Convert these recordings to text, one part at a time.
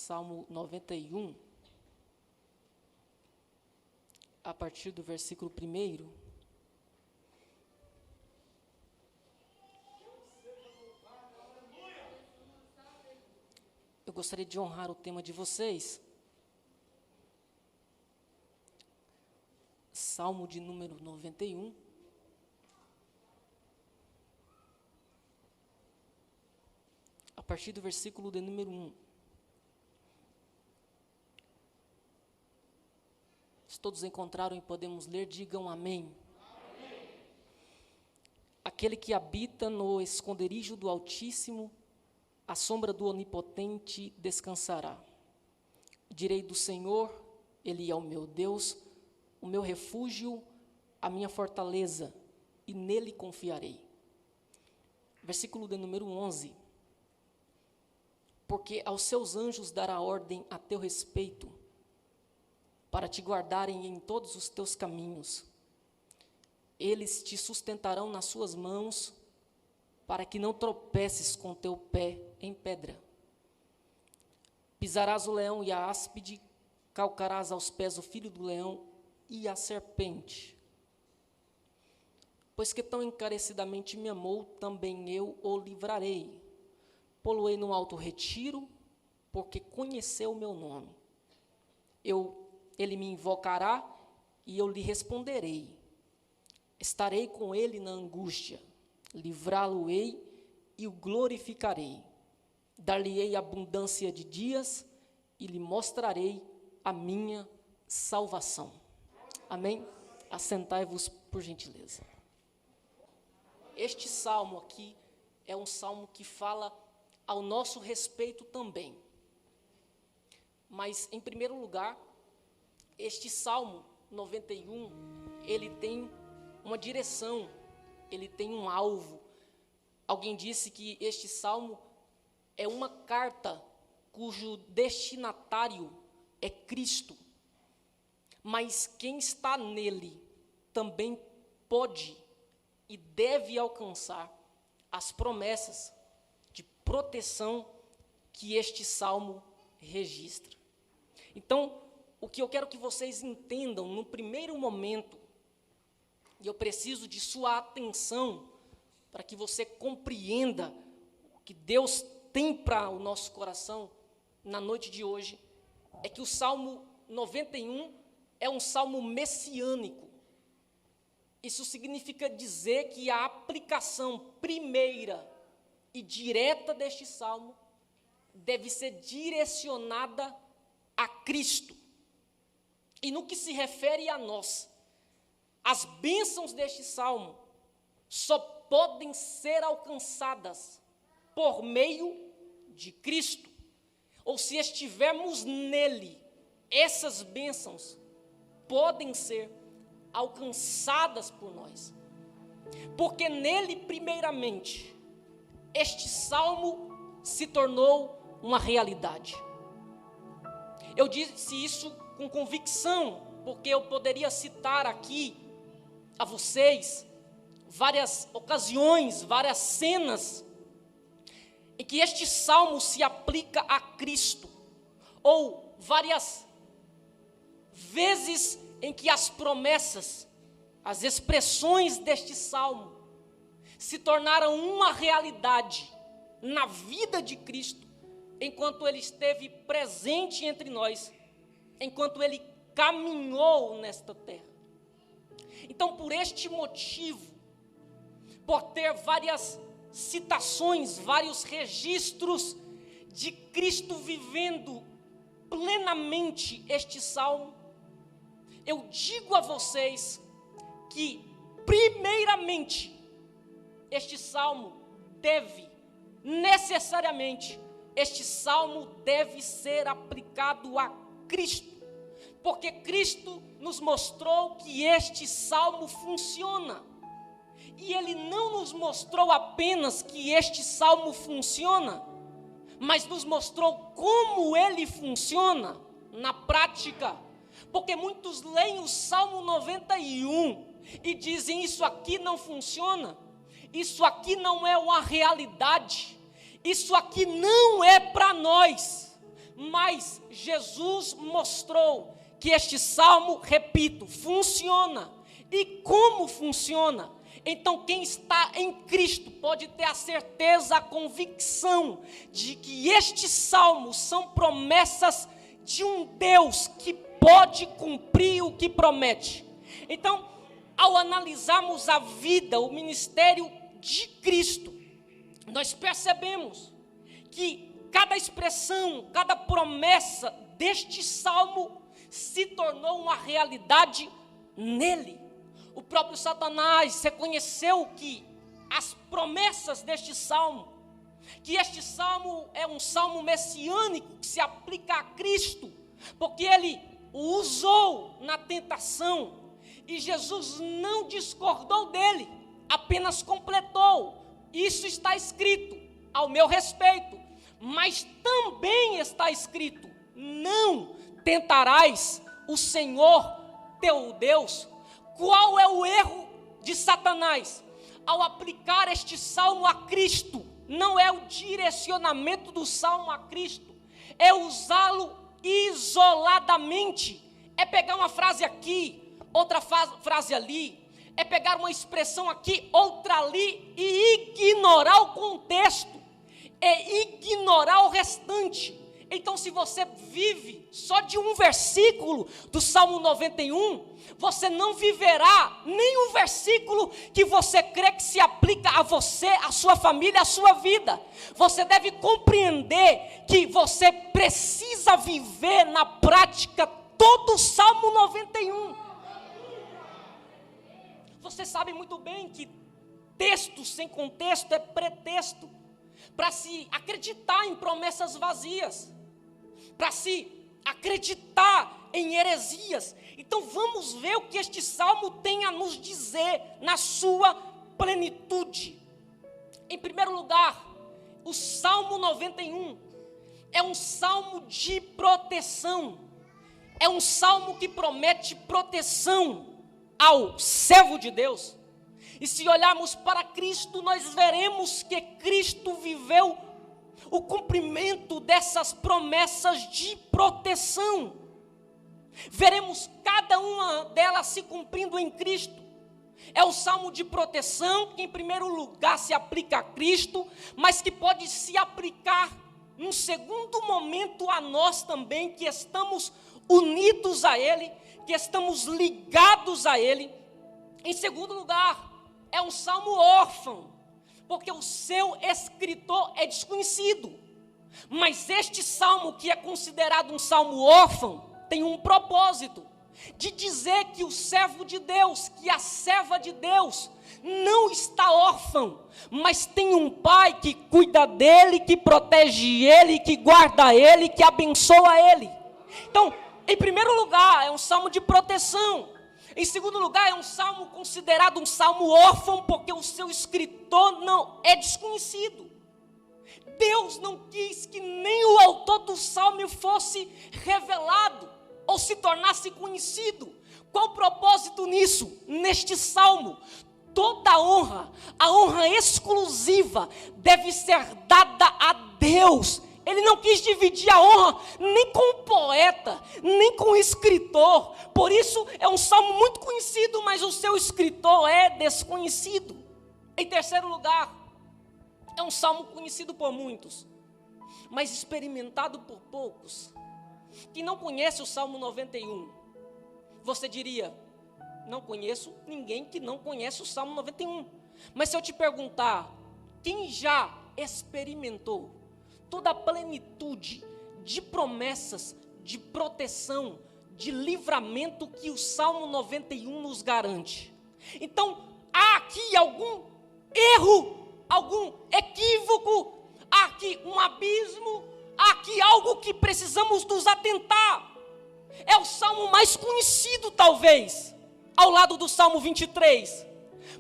Salmo 91, a partir do versículo 1. Eu gostaria de honrar o tema de vocês. Salmo de número 91. A partir do versículo de número 1. Se todos encontraram e podemos ler, digam amém. Amém. Aquele que habita no esconderijo do Altíssimo, à sombra do Onipotente descansará. Direi do Senhor, Ele é o meu Deus, o meu refúgio, a minha fortaleza, e nele confiarei. Versículo de número 11. Porque aos seus anjos dará ordem a teu respeito, para te guardarem em todos os teus caminhos. Eles te sustentarão nas suas mãos, para que não tropeces com teu pé em pedra. Pisarás o leão e a áspide, calcarás aos pés o filho do leão e a serpente. Pois que tão encarecidamente me amou, também eu o livrarei. Pô-lo-ei num alto retiro, porque conheceu o meu nome. Ele me invocará e eu lhe responderei. Estarei com ele na angústia, livrá-lo-ei e o glorificarei. Dar-lhe-ei abundância de dias e lhe mostrarei a minha salvação. Amém? Assentai-vos por gentileza. Este salmo aqui é um salmo que fala ao nosso respeito também. Mas, em primeiro lugar, este Salmo 91, ele tem uma direção, ele tem um alvo. Alguém disse que este Salmo é uma carta cujo destinatário é Cristo. Mas quem está nele também pode e deve alcançar as promessas de proteção que este Salmo registra. Então, o que eu quero que vocês entendam no primeiro momento, e eu preciso de sua atenção para que você compreenda o que Deus tem para o nosso coração na noite de hoje, é que o Salmo 91 é um salmo messiânico. Isso significa dizer que a aplicação primeira e direta deste salmo deve ser direcionada a Cristo. E no que se refere a nós, as bênçãos deste salmo só podem ser alcançadas por meio de Cristo. Ou se estivermos nele, essas bênçãos podem ser alcançadas por nós. Porque nele, primeiramente, este salmo se tornou uma realidade. Eu disse isso com convicção, porque eu poderia citar aqui a vocês várias ocasiões, várias cenas em que este salmo se aplica a Cristo, ou várias vezes em que as promessas, as expressões deste salmo se tornaram uma realidade na vida de Cristo, enquanto ele esteve presente entre nós, enquanto ele caminhou nesta terra. Então, por este motivo, por ter várias citações, vários registros de Cristo vivendo plenamente este salmo, eu digo a vocês que, primeiramente, este salmo deve, necessariamente, este salmo deve ser aplicado a Cristo, porque Cristo nos mostrou que este salmo funciona. E ele não nos mostrou apenas que este salmo funciona, mas nos mostrou como ele funciona na prática. Porque muitos leem o Salmo 91 e dizem: isso aqui não funciona, isso aqui não é uma realidade, isso aqui não é para nós. Mas Jesus mostrou que este salmo, repito, funciona. E como funciona? Então quem está em Cristo pode ter a certeza, a convicção de que estes salmos são promessas de um Deus que pode cumprir o que promete. Então, ao analisarmos a vida, o ministério de Cristo, nós percebemos que cada expressão, cada promessa deste salmo se tornou uma realidade nele. O próprio Satanás reconheceu que as promessas deste salmo, que este salmo é um salmo messiânico que se aplica a Cristo, porque ele o usou na tentação e Jesus não discordou dele, apenas completou. Isso está escrito ao meu respeito, mas também está escrito: não tentarás o Senhor teu Deus. Qual é o erro de Satanás? Ao aplicar este salmo a Cristo, não é o direcionamento do salmo a Cristo, é usá-lo isoladamente, é pegar uma frase aqui, outra frase ali, é pegar uma expressão aqui, outra ali e ignorar o contexto, é ignorar o restante. Então, se você vive só de um versículo do Salmo 91, você não viverá nenhum versículo que você crê que se aplica a você, a sua família, a sua vida. Você deve compreender que você precisa viver na prática todo o Salmo 91. Você sabe muito bem que texto sem contexto é pretexto para se acreditar em promessas vazias, para se acreditar em heresias. Então vamos ver o que este salmo tem a nos dizer na sua plenitude. Em primeiro lugar, o Salmo 91 é um salmo de proteção, é um salmo que promete proteção ao servo de Deus. E se olharmos para Cristo, nós veremos que Cristo viveu o cumprimento dessas promessas de proteção. Veremos cada uma delas se cumprindo em Cristo. É o salmo de proteção que em primeiro lugar se aplica a Cristo, mas que pode se aplicar num segundo momento a nós também, que estamos unidos a Ele, que estamos ligados a Ele. Em segundo lugar, é um salmo órfão, porque o seu escritor é desconhecido. Mas este salmo, que é considerado um salmo órfão, tem um propósito de dizer que o servo de Deus, que a serva de Deus, não está órfão, mas tem um pai que cuida dele, que protege ele, que guarda ele, que abençoa ele. Então, em primeiro lugar, é um salmo de proteção. Em segundo lugar, é um salmo considerado um salmo órfão, porque o seu escritor não é desconhecido. Deus não quis que nem o autor do salmo fosse revelado ou se tornasse conhecido. Qual o propósito nisso? Neste salmo, toda a honra exclusiva deve ser dada a Deus. Ele não quis dividir a honra nem com o poeta, nem com o escritor. Por isso é um salmo muito conhecido, mas o seu escritor é desconhecido. Em terceiro lugar, é um salmo conhecido por muitos, mas experimentado por poucos. Que não conhece o Salmo 91. Você diria: não conheço ninguém que não conhece o Salmo 91. Mas se eu te perguntar, quem já experimentou toda a plenitude de promessas, de proteção, de livramento que o Salmo 91 nos garante? Então, há aqui algum erro, algum equívoco, há aqui um abismo, há aqui algo que precisamos nos atentar. É o salmo mais conhecido, talvez, ao lado do Salmo 23,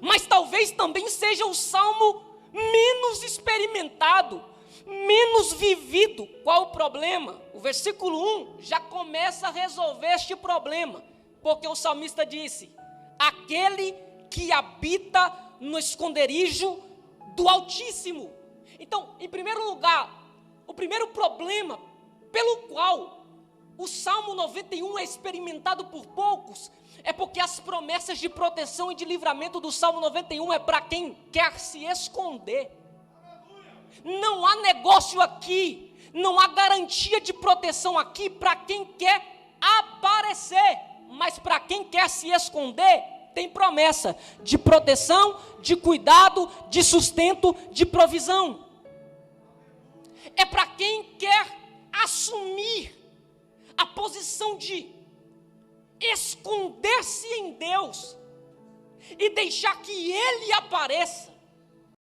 mas talvez também seja o salmo menos experimentado, menos vivido. Qual o problema? O versículo 1 já começa a resolver este problema, porque o salmista disse: aquele que habita no esconderijo do Altíssimo. Então, em primeiro lugar, o primeiro problema pelo qual o Salmo 91 é experimentado por poucos, é porque as promessas de proteção e de livramento do Salmo 91 é para quem quer se esconder. Não há negócio aqui, não há garantia de proteção aqui para quem quer aparecer, mas para quem quer se esconder, tem promessa de proteção, de cuidado, de sustento, de provisão. É para quem quer assumir a posição de esconder-se em Deus e deixar que Ele apareça.